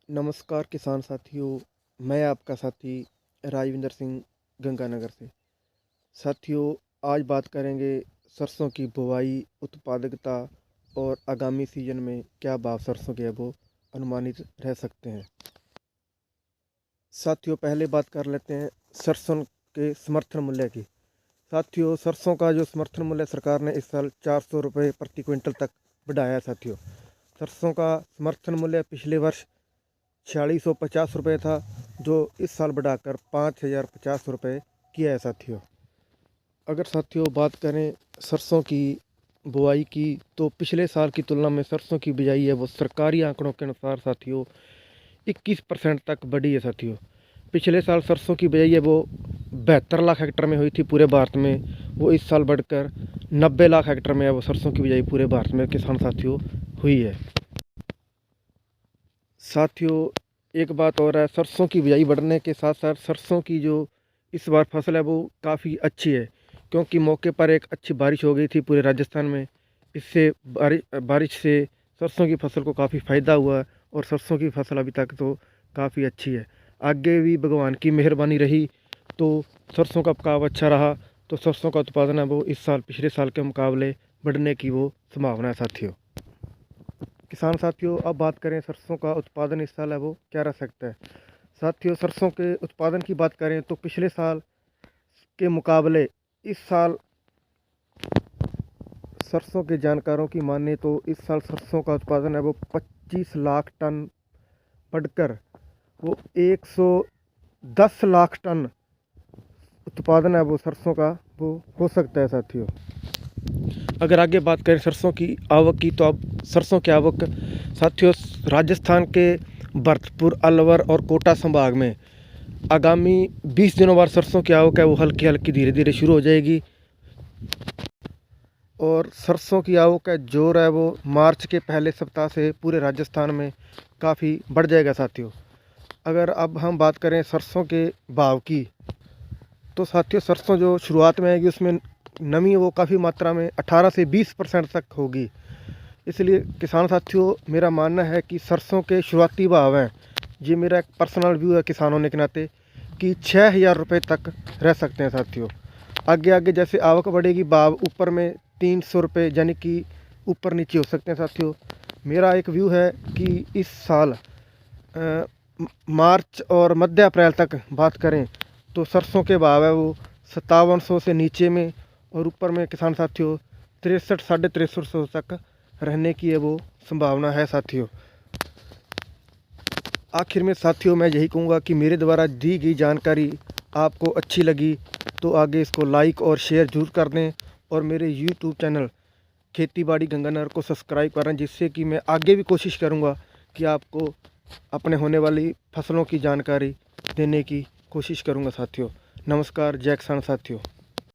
नमस्कार किसान साथियों। मैं आपका साथी राजविंदर सिंह गंगानगर से। साथियों, आज बात करेंगे सरसों की बुवाई, उत्पादकता और आगामी सीजन में क्या भाव सरसों के वो अनुमानित रह सकते हैं। साथियों, पहले बात कर लेते हैं सरसों के समर्थन मूल्य की। साथियों, सरसों का जो समर्थन मूल्य सरकार ने इस साल 400 रुपये प्रति क्विंटल तक बढ़ाया है। साथियों, सरसों का समर्थन मूल्य पिछले वर्ष 4650 रुपये था, जो इस साल बढ़ाकर 5050 रुपये किया है। साथियों, अगर साथियों बात करें सरसों की बुआई की, तो पिछले साल की तुलना में सरसों की बिजाई है वो सरकारी आंकड़ों के अनुसार साथियों 21% तक बढ़ी है। साथियों, पिछले साल सरसों की बिजाई है वो 72 लाख हेक्टेयर में हुई थी पूरे भारत में, वो इस साल बढ़कर 90 लाख हेक्टेयर में है वो सरसों की बिजाई पूरे भारत में किसान साथियों हुई है। साथियों, एक बात और है, सरसों की बिजाई बढ़ने के साथ साथ सरसों की जो इस बार फसल है वो काफ़ी अच्छी है, क्योंकि मौके पर एक अच्छी बारिश हो गई थी पूरे राजस्थान में। इससे बारिश से सरसों की फसल को काफ़ी फ़ायदा हुआ है और सरसों की फसल अभी तक तो काफ़ी अच्छी है। आगे भी भगवान की मेहरबानी रही तो सरसों का पकाव अच्छा रहा तो सरसों का उत्पादन है वो इस साल पिछले साल के मुकाबले बढ़ने की वो संभावना है। साथियों, किसान साथियों, अब बात करें सरसों का उत्पादन इस साल है वो क्या रह सकता है। साथियों, सरसों के उत्पादन की बात करें तो पिछले साल के मुकाबले इस साल सरसों के जानकारों की माने तो इस साल सरसों का उत्पादन है वो 25 लाख टन बढ़कर वो 110 लाख टन उत्पादन है वो सरसों का वो हो सकता है। साथियों, अगर आगे बात करें सरसों की आवक की, तो अब सरसों की आवक साथियों राजस्थान के भरतपुर, अलवर और कोटा संभाग में आगामी 20 दिनों बाद सरसों की आवक है वो हल्की हल्की धीरे धीरे शुरू हो जाएगी और सरसों की आवक का जोर है वो मार्च के पहले सप्ताह से पूरे राजस्थान में काफ़ी बढ़ जाएगा। साथियों, अगर अब हम बात करें सरसों के भाव की, तो साथियों सरसों जो शुरुआत में आएगी उसमें नमी वो काफ़ी मात्रा में 18 से 20% तक होगी। इसलिए किसान साथियों, मेरा मानना है कि सरसों के शुरुआती भाव हैं, ये मेरा एक पर्सनल व्यू है किसान होने के नाते, कि 6000 रुपये तक रह सकते हैं। साथियों, आगे आगे जैसे आवक बढ़ेगी भाव ऊपर में 300 रुपये यानी कि ऊपर नीचे हो सकते हैं। साथियों, मेरा एक व्यू है कि इस साल मार्च और मध्य अप्रैल तक बात करें तो सरसों के भाव है वो 5700 से नीचे में और ऊपर में किसान साथियों 63 साढ़े 6300 तक रहने की है वो संभावना है। साथियों, आखिर में साथियों मैं यही कहूँगा कि मेरे द्वारा दी गई जानकारी आपको अच्छी लगी तो आगे इसको लाइक और शेयर जरूर कर दें और मेरे यूट्यूब चैनल खेती बाड़ी गंगानगर को सब्सक्राइब करें, जिससे कि मैं आगे भी कोशिश करूँगा कि आपको अपने होने वाली फसलों की जानकारी देने की कोशिश करूँगा। साथियों, नमस्कार, जय किसान साथियों।